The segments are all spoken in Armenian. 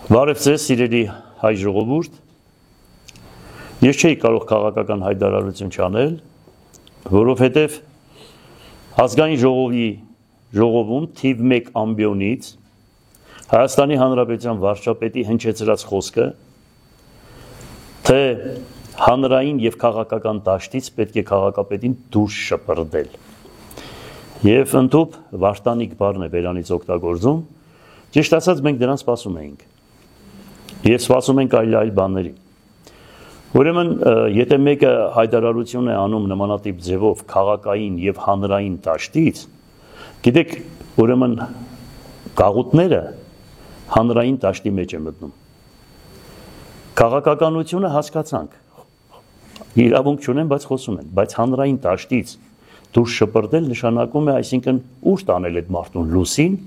Բարև ձեզ, սիրելի հայ ժողովուրդ, ես չէի կարող քաղաքական հայտարարություն չանել, որովհետև ազգային ժողովում թիվ 1 ամբիոնից Հայաստանի Հանրապետության վարչապետի հնչեցրած խոսքը, թե հանրային և քաղաքական դաշտից պետք է քաղաքապետին դուրս շպրտել և ընդհուպ վարդանիկ բառն է բերանից օգտագործում, ճիշտ ասած մենք դրան սպասում էինք և սպասում ենք այլ բաների։ Ուրեմն, եթե մեկը հայտարարություն է անում նմանատիպ ձևով քաղաքային և հանրային դաշտից, գիտեք, ուրեմն գաղութները հանրային դաշտի մեջ է մտնում։ Քաղաքականությունը հասկացանք, իրավունք չունեն, բայց խոսում են, բայց հանրային դաշտից դուրս շպրտել նշանակում է, այսինքն ուր տանել այդ մարդուն լուսին,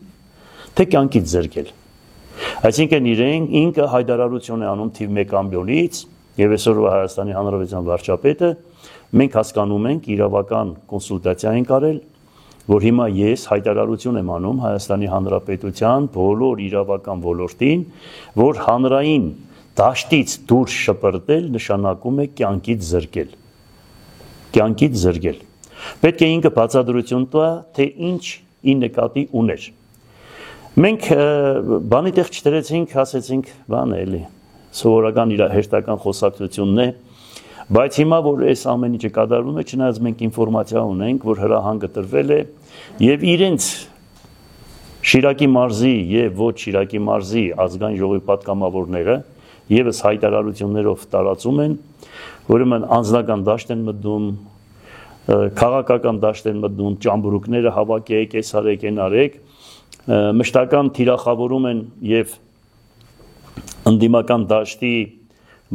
թե կյանքից զրկել։ Այսինքն ինքը հայտարարություն է անում թիվ 1 ամբիոնից և այսօրվա Հայաստանի Հանրապետության վարչապետը, մենք հասկանում ենք, իրավական կոնսուլտացիա ենք արել, որ հիմա ես հայտարարություն եմ անում Հայաստանի Հանրապետության բոլոր իրավական ոլորտին, որ հանրային դաշտից դուրս շպրտել նշանակում է կյանքից զրկել։ Կյանքից զրկել։ Պետք է ինքը բացատրություն տա, թե ինչ ի նկատի ուներ։ Մենք բանի տեղ չդրեցինք, ասեցինք, բան է էլի, սովորական իր հերթական խոսակցությունն է, բայց հիմա, որ այս ամեն ինչը կատարվում է, չնայած մենք ինֆորմացիա ունենք, որ հրահանգը տրվել է և իրենց Շիրակի մարզի և ոչ Շիրակի մարզի ազգային ժողովի պատգամավորները ևս հայտարարություններով տարածում են, ուրեմն անձնական դաշտ են մտնում, քաղաքական դաշտ են մտնում, ճամբրուկները հավաքեք, այս արեք, այն արեք, մշտական թիրախավորում են և ընդդիմական դաշտի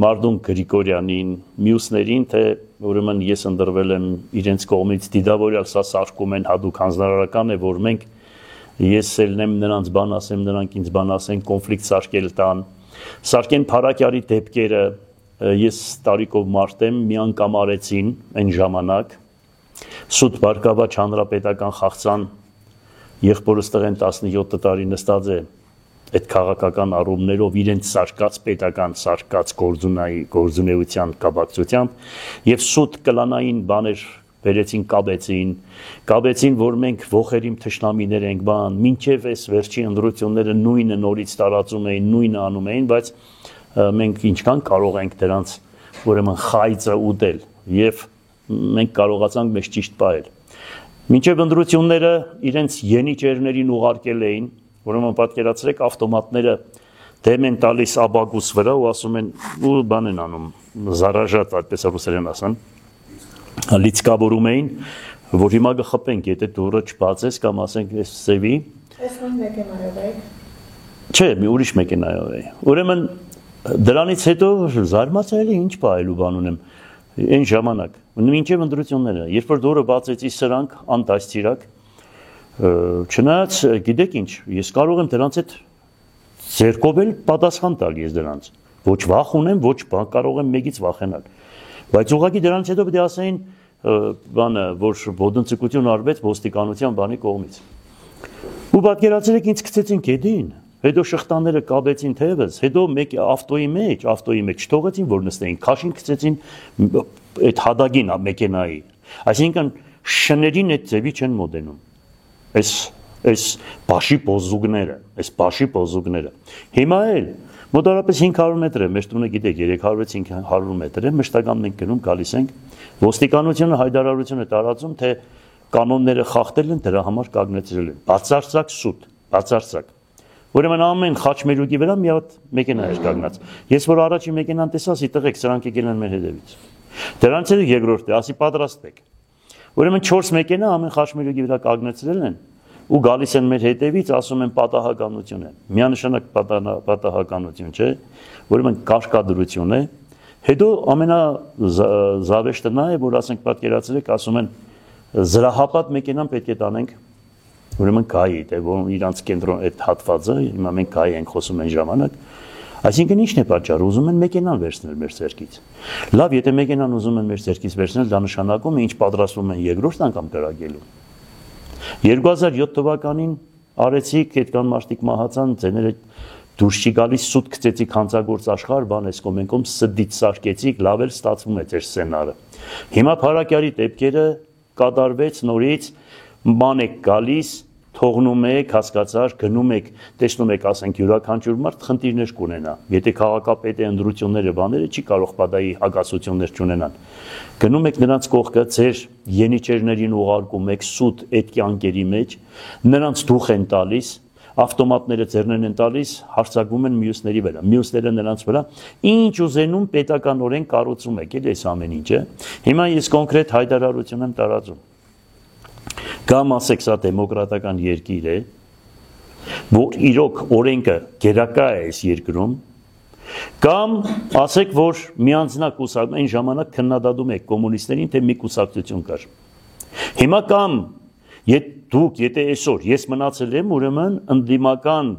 Մարդուն Գրիգորյանին, մյուսներին, թե ուրեմն ես ընտրվել եմ իրենց կողմից դիդավորյալ, սա սարքում են, հատուկ հանձնարարական է, որ մենք ես ելնեմ նրանց բան ասեմ, նրանք ինձ բան ասեն, կոնֆլիկտ սարքել տան, սարքեն Փարաքյարի դեպքերը, ես տարիքով մարդ եմ, մի անգամ արեցին այն ժամանակ, սուտ բարգավաճ հանրապետական խաղցան, եղբորս տղեն 17 տարի նստած է այդ քաղաքական առումներով իրենց սարկած պետական սարկած գործունեության կապակցությամբ և սուտ կլանային բաներ բերեցին, կաբեցին, որ մենք ոխերիմ թշնամիներ ենք բան, մինչև այս վերջի ընտրությունները նույնը նորից տարածում էին, նույնը անում էին, բայց մենք ինչքան կարող ենք դրանց ուրեմն խայծը ուտել և մենք կարողացանք մեզ ճիշտ պահել։ Մինչև ընտրությունները իրենց ենիչերներին ուղարկել էին, ուրեմն պատկերացրեք ավտոմատները դեմ են տալիս աբակուս վրա ու ասում են, ու բան են անում, զարաժատ, այդպես ռուսերեն ասան, լիցկավորում էին, որ հիմա կխփենք, եթե դուռը չբացես կամ ասենք այս սևի։ Այս նույն մեքենայով եք։ Չէ, մի ուրիշ մեքենայով է։ Ուրեմն դրանից հետո զարմացել է ինչ պահելու բան ունեմ այն ժամանակ, մինչև ընտրությունները, երբ որ դուրը բացեցի սրանք անտասցիրակ, չնայած գիտեք ինչ, ես կարող եմ դրանց հետ ձեռքով էլ պատասխան տալ ես դրանց, ոչ վախ ունեմ, ոչ կարող եմ մեկից վախենալ, բայց ուղղակի դրանց հետո պետք է ասեին բանը, որ ոտնձգություն արվեց ոստիկանության բանի կողմից։ Ու պատկերացրեք ինձ գցեցին գետին, հետո շղթաները կաբեցին թևս, հետո մեկ ավտոյի մեջ չթողեցին, որ նստեին, քաշին գցեցին այդ հադագին մեքենայի, այսինքն շներին այդ ձևի չեն մոտենում, այս բաշի պոզուկները, հիմա էլ մոտարապես 500 մետր է, մեր տունը գիտեք 300-500 մետր է, մշտական մենք գնում գալիս ենք, ոստիկանությունը հայտարարություն է տարածում, թե կանոնները խախտել են, դրա համար կանգնեցրել են, բացարձակ սուտ, բացարձակ։ Ուրեմն ամեն խաչմերուկի վրա մի հատ մեքենա էր կանգնած։ Ես որ առաջի մեքենան տեսա, ասի տղեկ, սրանք եկել են մեր հետևից։ Դրանց հետո երկրորդը, ասի պատրաստվեք։ Ուրեմն 4 մեքենա ամեն խաչմերուկի վրա կանգնեցրել են ու գալիս են մեր հետևից, ասում են պատահականություն է։ Միանշանակ պատահականություն չէ, ուրեմն կարկադրություն է։ Հետո ամենազավեշտը նա է, որ ասենք պատկերացրեք, ասում են զրահապատ մեքենան պետք է տանենք ուրեմն գայի, թե որ իրանց կենտրոն այդ հատվածը, հիմա մենք գայի ենք խոսում այն ժամանակ, այսինքն ինչն է պատճառը, ուզում են մեքենան վերցնել մեր ձեռքից։ Լավ, եթե մեքենան ուզում են մեր ձեռքից վերցնել, դա նշանակում է ինչ պատրաստվում են երկրորդ անգամ կրակելու։ 2007 թվականին արեցիք, այդքան մարդիկ մահացան, ձեները դուրս չի գալիս սուտ գցեցիք հանցագործ աշխարհ, բան էս կոմենկոմ սդից սարքեցիք, լավ էլ ստացվում է ձեր սցենարը։ Հիմա Փարակյարի դեպքերը կատարվեց նորից, բան եք գալիս, թողնում եք, հասկացար, գնում եք, տեսնում եք, ասենք յուրաքանչյուր մարդ խնդիրներ կունենա։ Եթե քաղաքապետի ընդրությունները բաները չի կարող պատահի հակասություններ չունենան։ Գնում եք նրանց կողքը, ձեր յենիչերներին ուղարկում եք սուտ այդ կյանքերի մեջ, նրանց դուխ են տալիս, ավտոմատները ձեռներն են տալիս, հարձակվում են մյուսների վրա, մյուսները նրանց վրա, ինչ ուզենում պետականորեն կառուցում եք, էլ այս ամեն ինչը։ Հիմա ես կոնկրետ հայտարարություն եմ տարածում։ Կամ ասեք, սա դեմոկրատական երկիր է, որ իրոք օրենքը գերակա է այս երկրում, կամ ասեք, որ միանձնակ կուսակցություն, այն ժամանակ քննադատում եք կոմունիստներին, թե մի կուսակցություն կար։ Հիմա կամ դուք, եթե այսօր ես մնացել եմ, ուրեմն ընդդիմական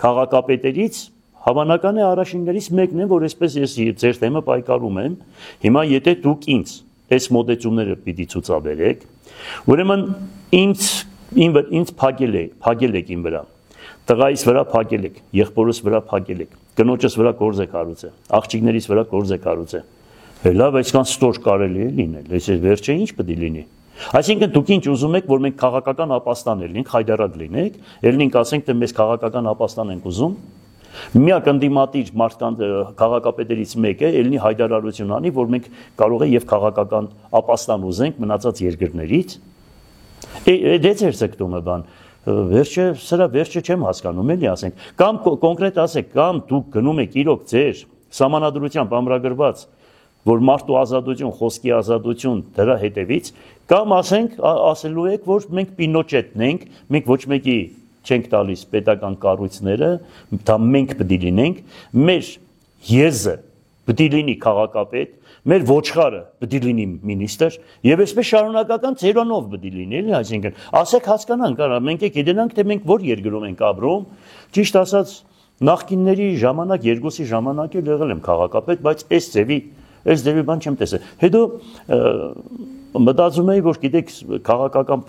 քաղաքապետերից հավանական է առաջիններից մեկն է, որ այսպես ես ձեր թեմը պայքարում եմ։ Հիմա եթե դուք ինձ այս մոդեցումները պիտի ցուցաբերեք, ուրեմն ինձ փակել եք իմ վրա, տղայիս վրա փակել եք, եղբորս վրա փակել եք, կնոջս վրա գործ եք արուցել, աղջիկներիս վրա գործ եք արուցել։ Լավ, այսքան ստոր կարելի է լինել, այս վերջը ինչ պետք է լինի։ Այսինքն դուք ինչ ուզում եք, որ մենք քաղաքական ապաստան լինենք, հայդարակ լինենք, ելնենք ասենք, թե մեզ քաղաքական ապաստան ենք ուզում։ Միակ ընդդիմադիր մարդկանց քաղաքապետերից մեկը ելնի հայտարարություն անի, որ մենք կարող է եւ քաղաքական ապաստան ուզենք մնացած երկրներից։ Դե ձեր ցկտումը բան։ Վերջը, սրա վերջը չեմ հասկանում, էլի ասենք։ Կամ կոնկրետ ասեք, կամ դուք գնում եք իրոք ձեր սահմանադրությամբ ամրագրված, որ մարդու ազատություն, խոսքի ազատություն դրա հետևից, կամ ասենք, ասելու եք, որ մենք Պինոչետն ենք, մենք ոչ մեկի չենք տալիս պետական կառույցները, դա մենք պետք է լինենք, մեր եզը պետք է լինի քաղաքապետ, մեր ոչխարը պետք է լինի մինիստր, եւ այսպես շարունակական ծերանով պետք է լինի, էլի, այսինքն, ասեք հասկանանք, արա, մենք գիտենանք, թե մենք որ երկրում ենք ապրում, ճիշտ ասած, նախկինների ժամանակ, երկուսի ժամանակ էլ եղել եմ քաղաքապետ, բայց այս ձևի բան չեմ տեսել։ Հետո մտածում էի, որ գիտեք, քաղաքական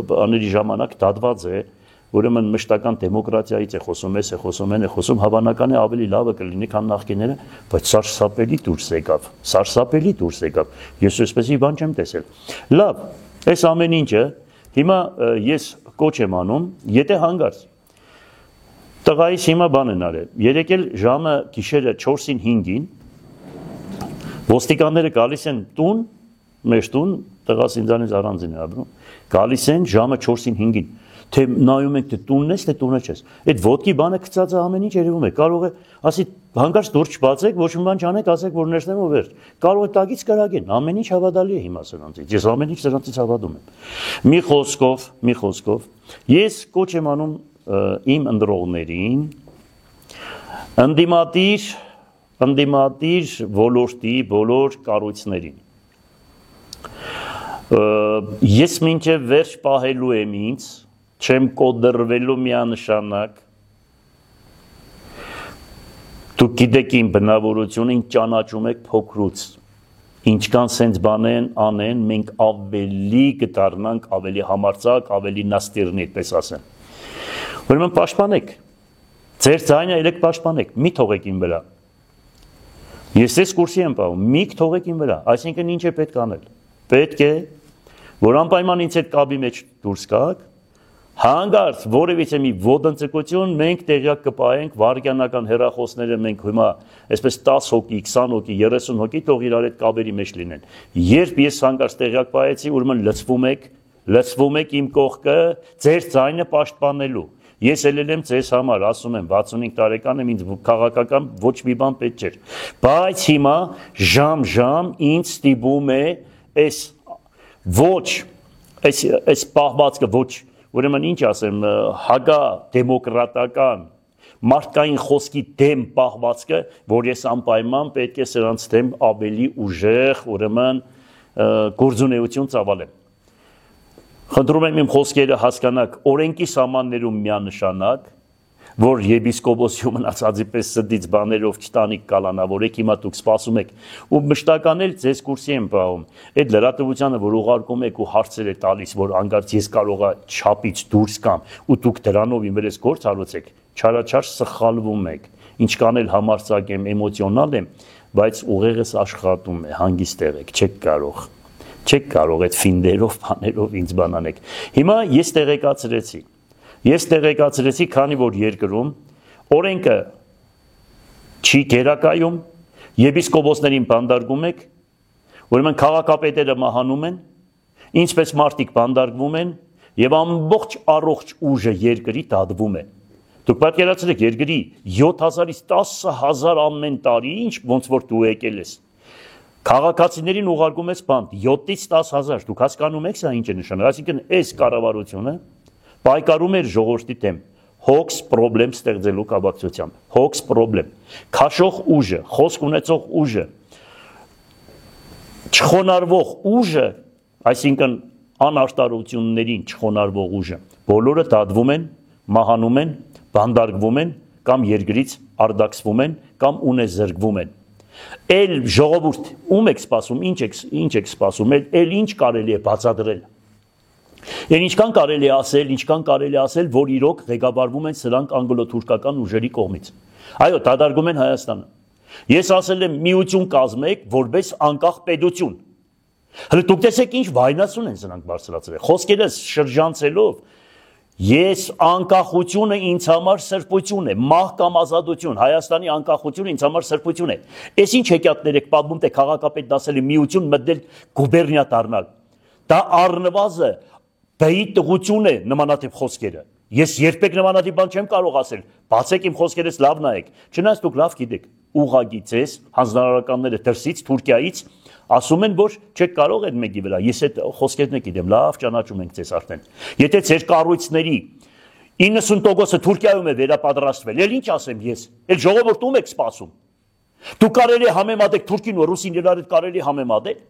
բաների ժամանակ դատված է, ուրեմն մշտական դեմոկրատիայից է խոսում, է խոսում, հավանական է ավելի լավը կլինի, քան նախկինները, բայց սարսափելի դուրս եկավ։ Ես այսպեսի բան չեմ տեսել։ Լավ, այս ամեն ինչը հիմա ես կոչ եմ անում, եթե հանգարց տղայիս հիմա բան են արել, երեկել ժամը գիշերը 4-ին 5-ին ոստիկանները գալիս են տուն, մեր տուն, տղաս ինձանից առանձին է ապրում, գալիս են ժամը 4-ին 5-ին, թե նայում եք թե տունն ես, թե տունը չես։ Այդ ոտքի բանը գծած է ամեն ինչ երևում է, կարող է, ասի հանկարծ դուրս չբացեք, ոչ մի բան չանեք, ասեք որ ներսնեմ ու վերջ։ Կարող է տակից կրակեն, ամեն ինչ հավատալի է հիմա սրանցից։ Ես ամեն ինչ սրանցից հավատում եմ։ Մի խոսքով, ես կոչ եմ անում իմ ընտրողներին ընդդիմադիր ոլորտի բոլոր կառույցներին։ Ես մինչև վերջ պահելու եմ ինձ, չեմ կոդրվելու միանշանակ, դուք գիտեք իմ բնավորությունը, ինձ ճանաչում եք փոքրուց, ինչքան սենց բան անեն, մենք ավելի կդառնանք, ավելի համարձակ, ավելի նաստիրնի, այդպես ասեմ։ Ուրեմն պաշտպանեք, ձեր ձայնը ելեք պաշտպանեք, մի թողեք իմ վրա։ Ես այս կուրսի եմ պահում, մի թողեք իմ վրա, այսինքն ինչ է պետք անել։ Պետք է, որ անպայման ինձ այդ կաբի մեջ դուրս գաք, հանգարց որևիցե մի ոտնձգություն մենք տեղյակ կպահենք, վարքյանական հեռախոսները մենք հիմա այսպես 10 հոգի, 20 հոգի, 30 հոգի թող իրար այդ կաբերի մեջ լինեն։ Երբ ես հանգարց տեղյակ պահեցի, ուրեմն լցվում եք իմ կողքը, ձեր ձայնը պաշտպանելու։ Ես ելել եմ ձեզ համար, ասում եմ 65 տարեկան եմ, ինձ քաղաքական ոչ մի բան պետք չէր, բայց հիմա ժամ ինձ ստիպում է այս պահվածքը ոչ, ուրեմն ինչ ասեմ, հագա դեմոկրատական մարդկային խոսքի դեմ պահվածքը, որ ես անպայման պետք է սրանց դեմ ավելի ուժեղ, ուրեմն գործունեություն ծավալեմ։ Խնդրում եմ իմ խոսքերը հասկանաք, օրենքի սահմաններում միանշանակ, որ եպիսկոպոսի մնացածի պես սդից բաներով չտանիք կալանավորեք, հիմա դուք սպասում եք, ու մշտական էլ ձեզ կուրսի եմ պահում, այդ լրատվությանը, որ ուղարկում եք ու հարցեր է տալիս, որ հանկարծ ես կարողա չափից դուրս կամ, ու դուք դրանով իմ վրես գործ հարուցեք, չարաչար սխալվում եք, ինչքան էլ համարձակ եմ, էմոցիոնալ եմ, բայց ուղեղս աշխատում է, հանգիստեղ եք, չեք կարող այդ ֆինդերով, բաներով ինձ բանանեք։ Հիմա ես տեղեկացրեցի, քանի որ երկրում օրենքը չի գերակայում, եպիսկոպոսներին բանդարգում եք, ուրեմն քաղաքապետերը մահանում են, ինչպես մարդիկ բանդարգվում են եւ ամբողջ առողջ ուժը երկրի դատվում է։ Դուք պատկերացրեք երկրի 7000-ից 10000 ամեն տարի, ինչ ոնց որ դու եկել ես։ Քաղաքացիներին ուղարկում ես բանտ 7-ից 10000, դուք հասկանում եք սա ինչ է նշանակում, այսինքն այս կառավարությունը պայքարում էր ժողովրդի դեմ, հոգս պրոբլեմ ստեղծելու կապակցությամբ, հոգս պրոբլեմ, քաշող ուժը, խոսք ունեցող ուժը, չխոնարհվող ուժը, այսինքն անարտարություններին չխոնարհվող ուժը, բոլորը դատվում են, մահանում են, բանդարգվում են կամ երկրից արդակսվում են կամ ունեզրկվում են։ Էլ ժողովուրդ ում եք սպասում, ինչ եք սպասում, էլ ինչ կարելի է բացատրել։ Եվ ինչքան կարելի ասել, որ իրոք ղեկավարվում են սրանք անգլո-թուրքական ուժերի կողմից։ Այո, դատարկում են Հայաստանը։ Ես ասել եմ միություն կազմեք, որպես անկախ պետություն։ Հələ դուք տեսեք ինչ վայնասուն են սրանք բարձրացրել։ Խոսքերս շրջանցելով ես անկախությունը ինձ համար սրբություն է, մահ կամ ազատություն, Հայաստանի անկախությունը ինձ համար սրբություն է։ Էս ինչ հեքիաթներ եք պատմում, թե քաղաքապետ դասել է միություն մտնել գուբերնիա դառնալ։ Դա առնվազը բեի տղություն է նմանատիպ խոսքերը։ Ես երբեք նմանատիպ բան չեմ կարող ասել։ Բացեք իմ խոսքերից լավ նայեք։ Չնայած դուք լավ գիտեք, ուղղակի ցես հանձնարարականները դրսից Թուրքիայից ասում են, որ չեք կարող այդ մեկի վրա։ Ես այդ խոսքերն գիտեմ, լավ ճանաչում ենք ձեզ արդեն։ Եթե ձեր կառույցների 90%-ը Թուրքիայում է վերապատրաստվել, ել ինչ ասեմ ես։ Էլ ժողովուրդում եք սպասում։ Դու կարելի է համեմատեք թուրքին ու ռուսին իրար հետ կարելի համեմատել։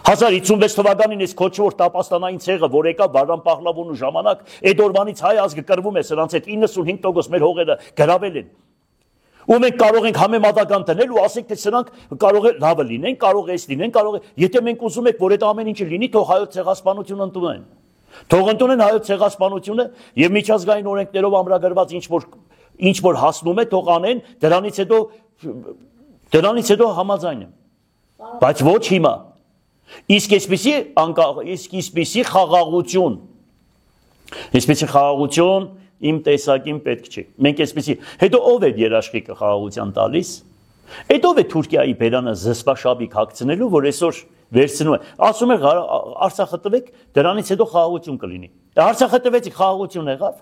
1056 թվականին այս քոչվոր տապաստանային ցեղը, որ եկավ Վարդան Պահլավոնու ժամանակ, այդ օրվանից հայ ազգը կռվում է սրանց հետ 95% մեր հողերը գրավել են։ Ու մենք կարող ենք համեմատական տնել ու ասենք, թե սրանք կարող է լավը լինեն, կարող է էս լինեն, կարող է, եթե մենք ուզում ենք, որ այդ ամեն ինչը լինի, թող հայոց ցեղասպանությունը ընդունեն։ Թող ընդունեն հայոց ցեղասպանությունը եւ միջազգային օրենքներով ամրագրված ինչ որ հասնում է, թող անեն, դրանից հետո համաձայն եմ։ Բայց ոչ հիմա։ Իսկ այսպիսի խաղաղություն իմ տեսակին պետք չի։ Մենք այսպիսի, հետո ով է երաշխիքը խաղաղության տալիս, այդ ով է Թուրքիայի բերանը զսպաշաբիկ հագցնելու, որ այսօր վերցնում է, ասում է Արցախը տվեք, դրանից հետո խաղաղություն կլինի։ Արցախը տվեցի, խաղաղություն եղավ։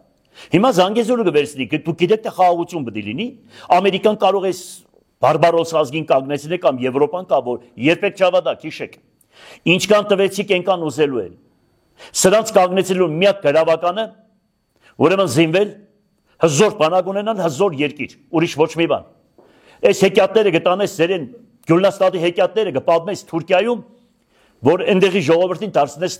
Հիմա Զանգեզուրը կվերցնի, դուք գիտեք թե խաղաղություն պետք է լինի, Ամերիկան կարող է բարբարոս ազգին կանգնեցնել կամ Եվրոպան կա, որ երբեք չավադակ, հիշեք։ Ինչքան տվեցիք, այնքան ուզելու են։ Սրանց կանգնեցելու միակ գրավականը ուրեմն զինվել, հզոր բանակ ունենան, հզոր երկիր, ուրիշ ոչ մի բան։ Այս հեքիաթները կտանես ձերեն, Գյուլնաստադի հեքիաթները կպատմես Թուրքիայում, որ այնտեղի ժողովրդին դարձնես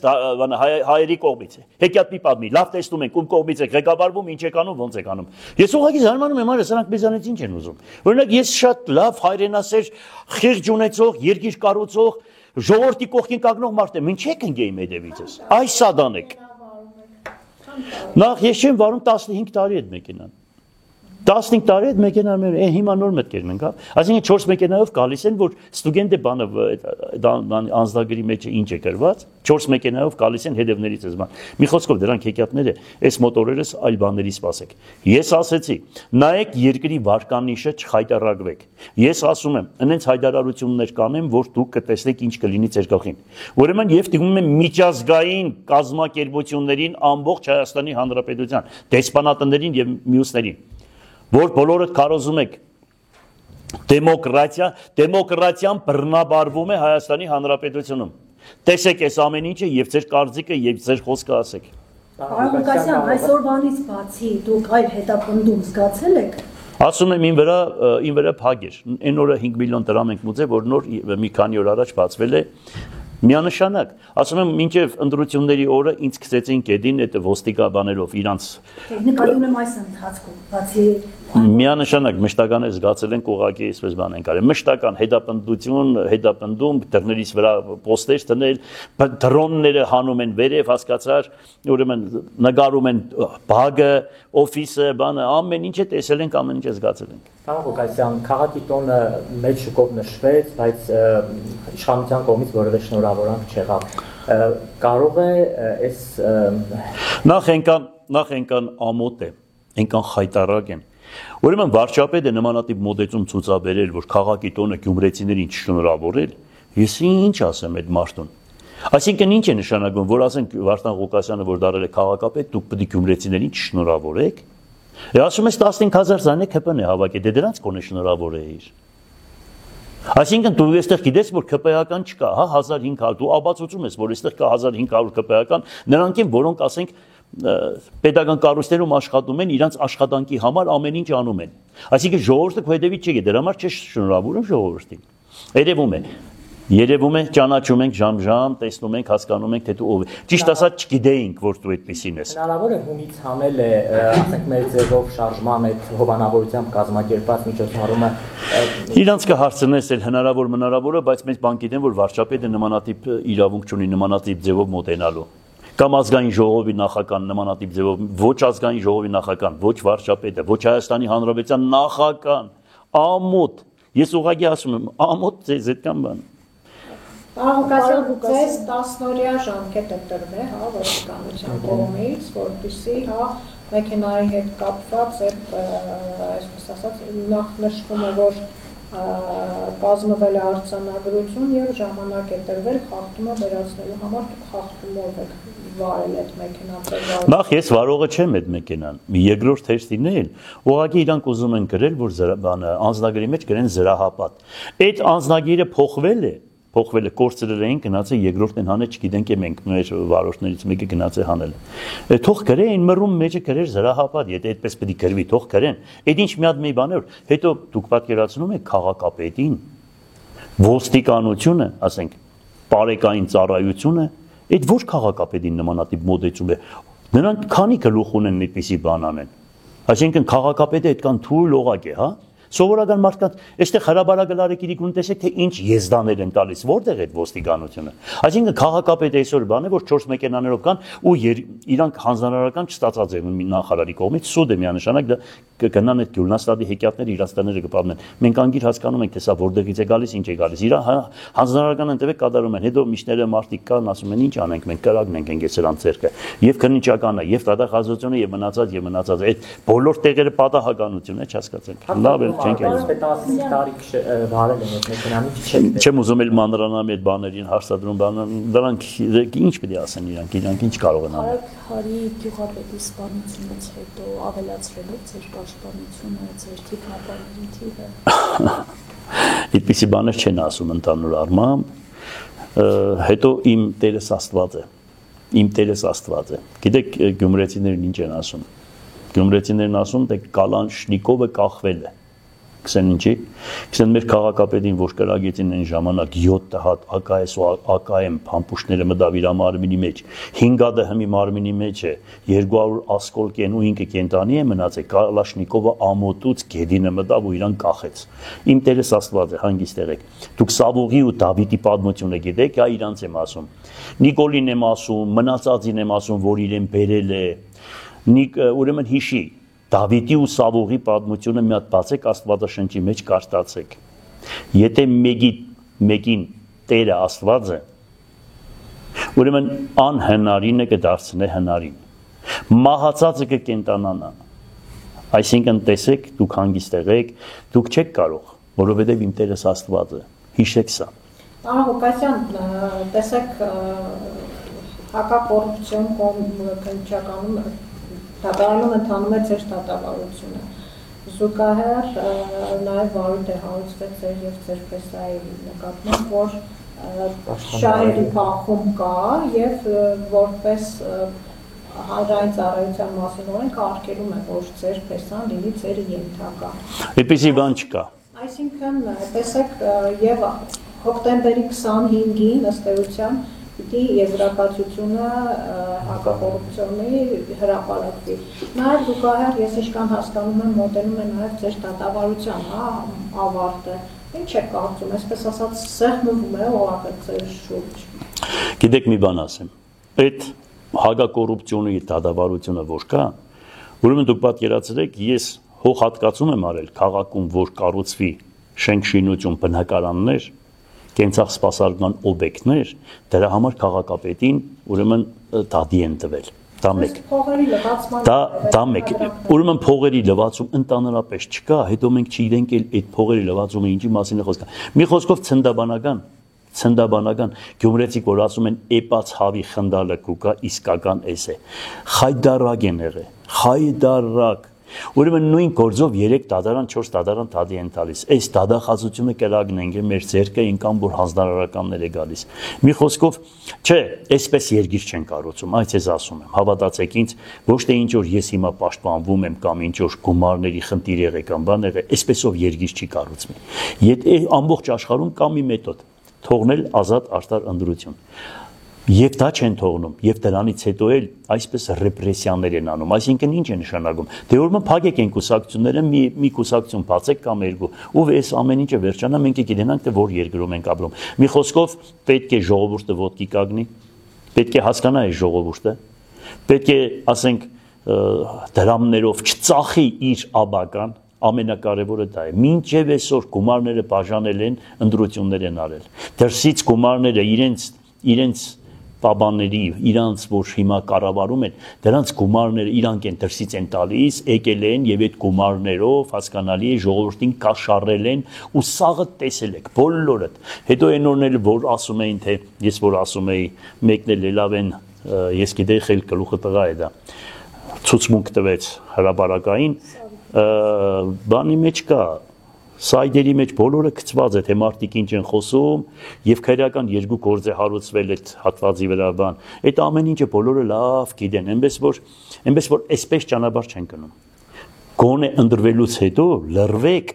հայերի կողմից է։ Հեքիաթ մի պատմի, լավ տեսնում ենք, ում կողմից եք ղեկավարվում, ինչ եք անում, ոնց եք անում։ Ես ուղղակի զարմանում եմ, սրանք մեզանից ինչ են ուզում։ Օրինակ ես շատ լավ հայրենասեր, խիղճ ունեցող, երկիր կառուցող, ժողովրդի կողքին կանգնող մարդ եմ, ինչ եք ընկեի մեդևիցս։ Այս սադանեք։ Նախ ես չեմ վարում 15 տարի այդ մեքենան։ 15 տարի այդ մեքենան հիմա նոր մտքեր մենք, հա։ Այսինքն 4 մեքենայով գալիս են, որ ստուդենտը բանը անձնագրի մեջ ինչ է գրված, 4 մեքենայով գալիս են հետևներից էս բան։ Մի խոսքով դրանք հեքիաթները, այս մոտորերս այլ բաների սպասեք։ Ես ասեցի, նայեք երկրի վարկանիշը չխայտարակվեք։ Ես ասում եմ, այնց հայտարարություններ կանեմ, որ դուք կտեսնեք ինչ կլինի ձեր գլխին։ Ուրեմն եւ դիմում եմ միջազգային կազմակերպություններին ամբողջ Հայաստանի Հանրապետության, դեսպանատներին եւ մյուսներին, որ բոլորդ կարոզում եք դեմոկրատիան բռնաբարվում է Հայաստանի Հանրապետությունում։ Տեսեք այս ամեն ինչը եւ ձեր կարծիքը եւ ձեր խոսքը ասեք։ Պարոն Ղուկասյան, այսօրվանից բացի դուք այլ հետապնդում զգացել եք։ Ասում եմ ին վրա փակ էր։ Այն օրը 5 միլիոն դրամ ենք մուծել, որ նոր մի քանի օր առաջ բացվել է միանշանակ։ Ասում եմ, մինչև ընտրությունների օրը ինձ գցեցին գեդին այդ ոստիկաբաներով իրանց։ Նկատի ունեմ այս ընթացքում, բացի Միանշանակ մշտական է զգացել ենք ուղղակի այսպես բան են կարել մշտական հետապնդում դռներից վրա պոստեր դնել դրոնները հանում են վերև հասկացար ուրեմն նկարում են բագը օֆիսը բանը ամեն ինչը տեսել ենք ամեն ինչը զգացել ենք Պարոն Ղուկասյան, քաղաքի տոնը մեծ շուկով նշվեց, բայց իշխանության կողմից որևէ շնորհավորանք չեղավ։ Կարող է այս նախ ենքան ամոթ է, ենքան խայտարակ են։ Ուրեմն վարչապետը նմանատիպ մոդեցում ցուցաբերել, որ քաղաքի տոնը գյումրեցիներին չշնորհավորել, ես ինչ ասեմ այդ մարդուն։ Այսինքն ինչ է նշանակում, որ ասենք Վարդան Ղուկասյանը, որ դարել է քաղաքապետ, դուք պետք է գյումրեցիներին չշնորհավորեք։ Ասում ես 15000 զանեք ՀՊՆ հավաքի, դե դրանց կոնե շնորհավորեիր։ Այսինքն դու այստեղ գիտես, որ ԿՊՀ-ական չկա, հա 1500, դու աբացուցում ես, որ այստեղ կա 1500 ԿՊՀ-ական, նրանք են, որոնք ասենք պետական կառույցներում աշխատում են, իրանց աշխատանքի համար ամեն ինչ անում են։ Այսինքն ժողովուրդը քո հետևից չի գիտի, դրա համար չի շնորհավորում ժողովրդին։ Երևում է, ճանաչում ենք ժամ-ժամ, տեսնում ենք, հասկանում ենք, թե դու ով ես։ Ճիշտ ասած չգիտեինք, որ դու այդպեսին ես։ Հնարավոր է հունից հանել է, ասենք մեր ձևով շարժման այդ հովանավորությամբ կազմակերպած միջոցառումը։ Իրանց կհարցնես էլ հնարավոր, բայց մենք բան գիտեն, որ վարչապետը նմանատիպ իրավունք չունի նմանատիպ ձևով մոտենալու։ Կամ ազգային ժողովի նախագահան նմանատիպ ձևով, ոչ ազգային ժողովի նախագահան, ոչ վարչապետը, ոչ Հայաստանի Հանրապետության նախագահան, ամոթ։ Ես ուղղակի ասում եմ, ամոթ ձեզ այդքան բան։ Պարոն ձեզ 10-օրյա ժամկետ է տրվել, հա, ոստիկանության կողմից, որպեսզի, հա, մեքենայի հետ կապված այդ, այսպես ասած, նախ նշվում է, որ կազմվել է արձանագրություն եւ ժամանակ է տրվել խախտումը վերացնելու համար խախտումով եք վարել այդ մեքենան։ Նախ ես վարողը չեմ այդ մեքենան։ Երկրորդ հերթին էլ ուղղակի իրանք ուզում են գրել, որ բանը անձնագրի մեջ գրեն զրահապատ։ Այդ անձնագիրը փոխվել է, կորցրել էին, գնաց է երկրորդ են հանել, չգիտենք մենք մեր վարորդներից մեկը գնաց է հանել։ Թող գրեն մռում մեջը գրեր զրահապատ, եթե այդպես պետք է գրվի, թող գրեն։ Այդ ինչ մի հատ մի բան է, հետո դուք պատկերացնում եք քաղաքապետին, ոստիկանությունը, ասենք, բարեկային ծառայությունը, այդ ոչ քաղաքապետին նմանատիպ մոդեցում է։ Նրանք քանի գլուխ ունեն այդպիսի բան անեն։ Այսինքն քաղաքապետը այդքան թույլ օղակ է, հա։ Սովորական մարդկանց, այստեղ հրաբարակալարեկիրի գուն տեսեք, թե ինչ եզդաներ են տալիս, որտեղ է ոստիկանությունը։ Այսինքն քաղաքապետը այսօր բան է, որ 4 մեքենաներով կան ու իրանք հանձնարարական չստացած են նախարարի կողմից, սուտ է միանշանակ դա կգնան այդ Գյուլնաստադի հեքիաթները իրաց տները կպատմեն։ Մենք անգիր հասկանում ենք, թե սա որտեղից է գալիս, ինչ է գալիս։ Իրա հանձնարարական ընտրեք կատարում են, հետո միշները մարդիկ կան, ասում են ինչ անենք, մենք կրակնենք ենք սրանց ձեռքը։ Եվ քննիչականը, եւ դատախազությունը, եւ մնացած այդ բոլոր տեղերը պատահականություն է, չհասկացեք։ Լավ է, չենք ասում։ 15 տարի վարել են այդ մեքենան, չեմ ուզում էլ մանրանամ այդ բաներին հարցադրում բանան, դրանք ինչ պետք է ասեն իրանք ինչ կարող են անել։ Հարի գյուղապետի սպանությունից հետո ավելացրել եք ձեր պաշտպանությունը, ձեր թիկնապարների թիվը։ Այդպիսի բաներ չեն ասում ընդհանուր առմամբ, հետո իմ Տերս Աստված է։ Գիտեք գյումրեցիներն ինչ են ասում։ Գյումրեցիներն ասում, թե Կալանշնիկովը կախվել է։ Գսեն ինչի, գսեն մեր քաղաքապետին, որ կրագեցին այն ժամանակ 7 հատ ԱԿՍ ու ԱԿՄ փամփուշտները մտավ իր մարմինի մեջ, 5 հատը հմի մարմինի մեջ է, 200 ասկոլ կեն ու 5 կենտանի է մնացել, Կալաշնիկովը ամոթուց գեդինը մտավ ու իրան կախեց։ Իմ Տերս Աստված է, հանգիստ եղեք։ Դուք Սավուղի ու Դավիթի պատմությունը գիտեք, այ իրանց եմ ասում։ Նիկոլին եմ ասում, մնացածին եմ ասում, որ իրեն բերել է։ Ուրեմն հիշի Դավիթի ու Սավուղի պատմությունը մի հատ բացեք Աստվածաշնչի մեջ կարդացեք։ Եթե մեկին Տերը Աստված է, ուրեմն անհնարինը կդարձնե հնարին։ Մահացածը կկենտանանա։ Այսինքն տեսեք, դուք հանգիստ եղեք, դուք չեք կարող, որովհետև իմ Տերս Աստված է։ Հիշեք սա։ Պարոն Ղուկասյան, տեսեք հակակոռուպցիոն քննչականում դատարանում ընթանում է ձեր դատավարությունը։ Զուգահեռ նաև վարույթ է հարուցվել ձեր եւ ձեր փեսայի նկատմամբ, որ շահերի փախում կա եւ որպես հանրային ծառայության մասին օրենք արգելում է, որ ձեր փեսան լինի ձեր ենթակա։ Այդպիսի բան չկա։ Այսինքն տեսեք եւ հոկտեմբերի 25-ին ըստ էության պիտի եզրակացությունը հակակոռուպցիոնի հրապարակվի։ Նաև զուգահեռ ես ինչքան հասկանում եմ, մոտենում է նաև ձեր դատավարության, ավարտը։ Ինչ եք կարծում, այսպես ասած, սեղմվում է օղակը ձեր շուրջ։ Գիտեք մի բան ասեմ, այդ հակակոռուպցիոնի դատավարությունը որ կա, ուրեմն դուք պատկերացրեք, ես հողհատկացում եմ արել քաղաքում, որ կառուցվի շենք-շինություն, բնակարաններ, կենցաղ սպասարկման օբյեկտներ, դրա համար քաղաքապետին ուրեմն դատի են տվել։ Դա մեկ։ Դա մեկ։ Ուրեմն փողերի լվացում ընդհանրապես չկա, հետո մենք չգիտենք այդ փողերի լվացումը ինչի մասին է խոսքը։ Մի խոսքով ցնդաբանական գյումրեցիք որ ասում են էպած հավի խնդալը կուկա իսկական էս է։ Խայդարակ են եղել, խայդարակ։ Ուրեմն նույն գործով 3 դատարան, 4 դատարան դատի են տալիս։ Այս դատախազությունը կրագնենք է մեր ձեռքը ինքան որ հանձնարարականներ է գալիս։ Մի խոսքով, չէ, այսպես երկիր չեն կառուցում, այս ես ասում եմ, հավատացեք ինձ, ոչ թե ինչ որ ես հիմա պաշտպանվում եմ կամ ինչ որ գումարների խնդիր եղել կամ բան եղել, այսպեսով երկիր չի կառուցվի։ Եթե ամբողջ աշխարհում կա մի մեթոդ, թողնել ազատ արտար ընտրություն։ Եվ դա չեն թողնում, եւ դրանից հետո էլ այսպես ռեպրեսիաներ են անում, այսինքն ինչ է նշանակում, դե ուրեմն փակեք են կուսակցությունները, մի կուսակցություն բացեք կամ երկու, ու այս ամեն ինչը վերջանա, մենք գիտենանք թե որ երկրում ենք ապրում։ Մի խոսքով պետք է ժողովուրդը ոտքի կանգնի, պետք է հասկանա այս ժողովուրդը, պետք է, ասենք, դրամներով չծախի իր աբական, ամենակարևորը դա է։ Մինչև այսօր գումարները բաժանել են, ընտրություններ են արել։ Դրսից գումարները իրենց պաբանների, իրանց որ հիմա կառավարում են, դրանց գումարները իրանք են դրսից են տալիս, եկել են եւ այդ գումարներով հասկանալի է ժողովրդին կաշառել են ու սաղը տեսել եք բոլորդ։ Հետո այն օրն էլ որ ասում էին թե ես որ ասում էի մեկն էլ լավ են, ես գիտեի խել գլուխը տղա է դա։ Ցուցմունք տվեց հրապարակային, բանի մեջ կա սայդերի մեջ բոլորը գծված է, թե մարդիկ ինչ են խոսում եւ քրեական երկու գործ է հարուցվել այդ հատվածի վրա բան։ Այդ ամեն ինչը բոլորը լավ գիտեն, այնպես որ այսպես ճանապարհ չեն գնում։ Գոնե ընտրվելուց հետո լրվեք,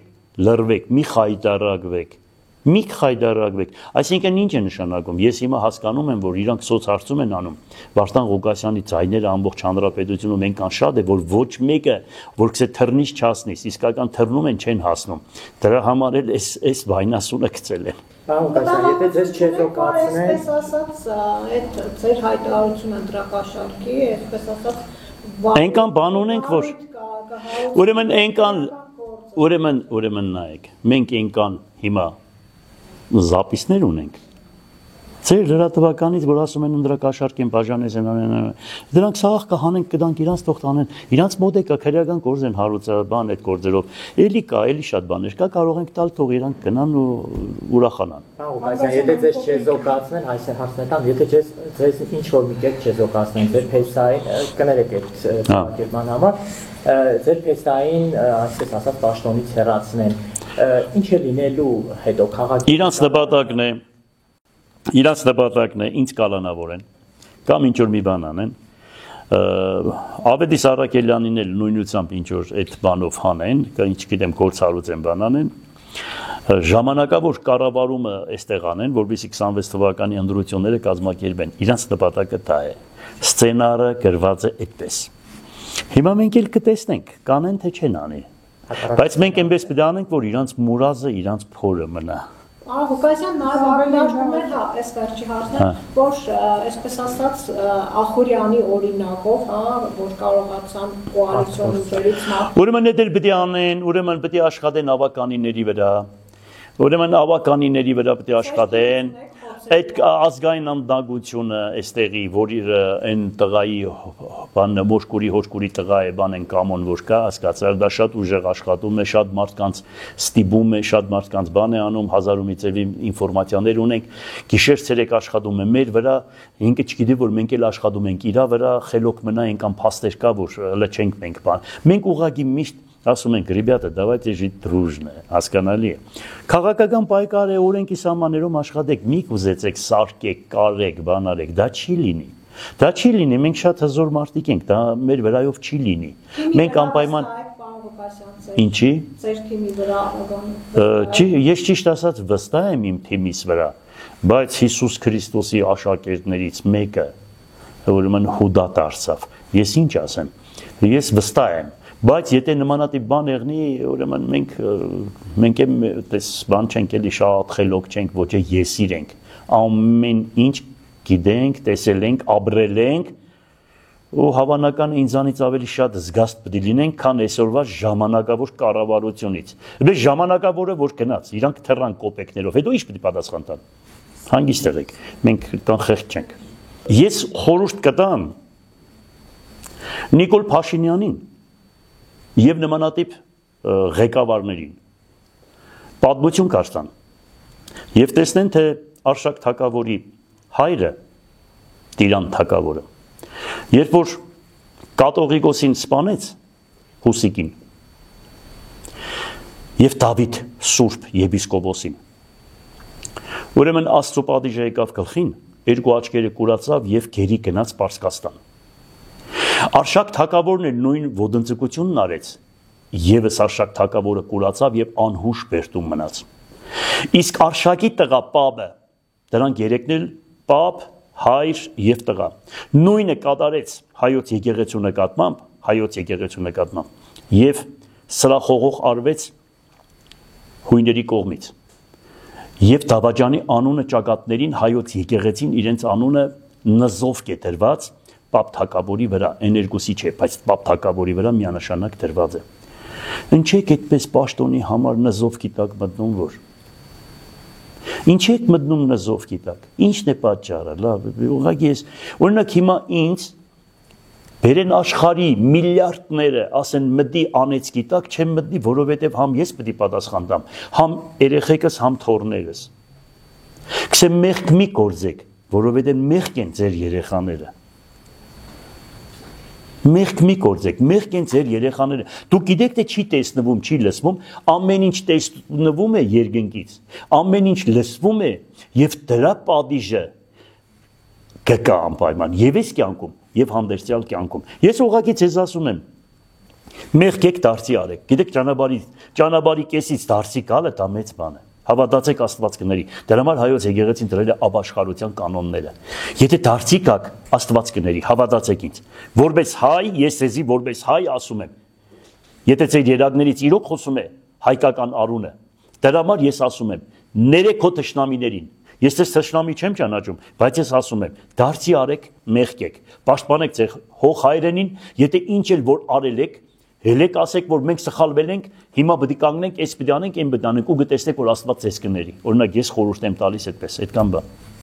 մի խայդարակվեք։ Այսինքն ինչ է նշանակում։ Ես հիմա հասկանում եմ, որ իրանք սոցհարցում են անում։ Վարդան Ղուկասյանի ձայները ամբողջ հանրապետությունում այնքան շատ է, որ ոչ մեկը, որ գցե թռնից չհասնի, իսկական թռնում են չեն հասնում։ Դրա համար էլ այս վայնասունը գցել են։ Ղուկասյան, եթե ձեզ չեզոքացնեն, այսպես ասած, այդ ձեր հայտարարությունը դրակաշարքի, այսպես ասած, այնքան բան ունենք, որ ուրեմն նայեք, մենք այնքան հիմա զապիսներ ունենք։ Ձեր լրատվականից, որ ասում են ընդրակաշարք են բաժանես են անեն, դրանք սաղ կհանենք կդանք իրանց թող տանեն, իրանց մոտ է կա քրեական գործ են հարուցաբան այդ գործերով, էլի կա, էլի շատ բաներ կա, կարող ենք տալ թող իրանք գնան ու ուրախանան։ Ղուկասյան, եթե ձեզ չեզոքացնեն, այս է հարցնական, եթե ձեզ ինչ որ մի կերպ չեզոքացնեն, ձեր փեստային, կներեք այդ ծրագրման համար, ձեր փեստային, այսպես ասած, պաշտոնից հեռացնեն, ինչ է լինելու հետո քաղաքի Իրանց նպատակն է ինձ կալանավորեն կամ ինչ որ մի բան անեն Ավետիս Առաքելյանին էլ նույնությամբ ինչ որ այդ բանով հանեն ինչ գիտեմ գործառույց են բան անեն ժամանակավոր կառավարումը այստեղ անեն որովհետեւ 26 թվականի ընտրությունները կազմակերպեն իրանց նպատակը դա է սցենարը գրված է այդպես հիմա մենք էլ կտեսնենք կանեն թե չեն անի բայց մենք այնպես պետք է անենք որ իրանց մուրազը իրանց փորը մնա Ղուկասյան նաև առնչվում է այս վերջի հարցը, որ այսպես ասած Ախուրյանի օրինակով, որ կարողացան կոալիցիոն ուժերից Ուրեմն դա պետք է անեն, ուրեմն պետք է աշխատեն ավականիների վրա, ուրեմն ավականիների վրա պետք է աշխատեն, այդ ազգային անդագությունը այստեղի, որ իր այն տղայի բանը մոշկուրի հոշկուրի տղա է բան են կամոն որ կա, հասկացար, դա շատ ուժեղ աշխատում է, շատ մարդկանց ստիպում է, շատ մարդկանց բան է անում, հազար ու մի ծևի ինֆորմացիաներ ունենք, գիշեր ցերեկ աշխատում է մեր վրա, ինքը չգիտի որ մենք էլ աշխատում ենք իրա վրա, խելոք մնա այնքան փաստեր կա, որ լչենք մենք բան։ Մենք ուղղակի միշտ ասում ենք, ребята, давайте жить дружно, հասկանալի է։ Քաղաքական պայքար է, օրենքի սահմաններում աշխատեք, մի կուզեցեք, սարքեք, կարեք, բան արեք, դա չի լինի։ Դա չի լինի, մենք շատ հզոր մարդիկ ենք, դա մեր վրայով չի լինի։ Մենք անպայման Ինչի։ Ձեր թիմի վրա Չի, ես ճիշտ ասած վստահ եմ իմ թիմիս վրա, բայց Հիսուս Քրիստոսի աշակերտներից մեկը ուրեմն Հուդա դարձավ։ Ես ինչ ասեմ։ Ես վստահ եմ, բայց եթե նմանատիպ բան եղնի, ուրեմն մենք էս բան չենք էլի շատ խելոք չենք, ոչ է եսիր ենք։ Ամեն ինչ գիտենք, տեսել ենք, ապրել ենք ու հավանական ինձանից ավելի շատ զգաստ պետք է լինենք, քան այսօրվա ժամանակավոր կառավարությունից։ Բայց ժամանակավորը որ գնաց, իրանք թռան կոպեկներով, հետո ի՞նչ պետք է պատասխան տան։ Հանգիստ եղեք, մենք տան խեղճ չենք։ Ես խորհուրդ կտամ Նիկոլ Փաշինյանին եւ նմանատիպ ղեկավարներին պատմություն կարծան եւ տեսնեն թե Արշակ Թագավորի հայրը Տիրան Թագավորը երբ որ Կատողիկոսին սպանեց Հուսիկին եւ Դավիթ Սուրբ եպիսկոպոսին ուրեմն Աստծո պատիժը եկավ գլխին երկու աչքերը կուրացավ եւ գերի գնաց Պարսկաստան Արշակ Թագավորն էլ նույն ոդնձգությունն արեց եւս Արշակ Թագավորը կուրացավ եւ անհուշ բերտում մնաց իսկ Արշակի տղա Պապը դրանք երեքն էլ Պապ հայր եւ տղա նույնը կատարեց հայոց եկեղեցու նկատմամբ եւ սրախողող արվեց հույների կողմից եւ Դավաճանի անունը ճակատներին հայոց եկեղեցին իրենց անունը նզով կետրված Պապ Թագավորի վրա էներգուսի չէ բայց Պապ Թագավորի վրա միանշանակ դրված է ինչ եք այդպես պաշտոնի համար նզով կիտակ մտնում որ Ինչ եք մտնում նզով գիտակ, ինչն է պատճառը, լավ, ուղղակի ես, օրինակ հիմա ինձ բերեն աշխարհի միլիարդները, ասեն մտի անեց գիտակ, չեմ մտնի, որովհետև համ ես պետք է պատասխան տամ, համ երեխեքս, համ թոռներս։ Կսեմ մեղք մի գործեք, որովհետև մեղք են ձեր երեխաները։ Մեղք մի գործեք, մեղք են ձեր երեխաները։ Դուք գիտեք թե չի տեսնվում, չի լսվում, ամեն ինչ տեսնվում է երկնքից, ամեն ինչ լսվում է եւ դրա պատիժը կգա անպայման եւ այս կյանքում եւ հանդերձյալ կյանքում։ Ես ուղղակի ձեզ ասում եմ, մեղք եք դարձի արեք։ Գիտեք ճանապարհի կեսից դարձի գալը դա մեծ բան է։ Հավատացեք Աստվածքների։ Դրա համար հայոց եկեղեցին դրել է ապաշխարության կանոնները։ Եթե դարձի գաք Աստվածքների, հավատացեք ինձ, որպես հայ, ես ձեզի որպես հայ ասում եմ։ Եթե ձեր երակներից իրոք խոսում է հայկական արունը, դրա համար ես ասում եմ, ներեք քո թշնամիներին։ Ես ձեզ թշնամի չեմ ճանաչում, բայց ես ասում եմ, դարձի արեք, մեղքեք, պաշտպանեք ձեր հող հայրենին, եթե ինչ էլ որ արել եք Հելեք ասեք, որ մենք սխալվել ենք, հիմա պետք է կանգնենք, այս պետք է անենք, այն պետք է անենք ու կտեսնեք, որ Աստված ձեզ կների։ Օրինակ ես խորհուրդ եմ տալիս այդպես, այդքան բան։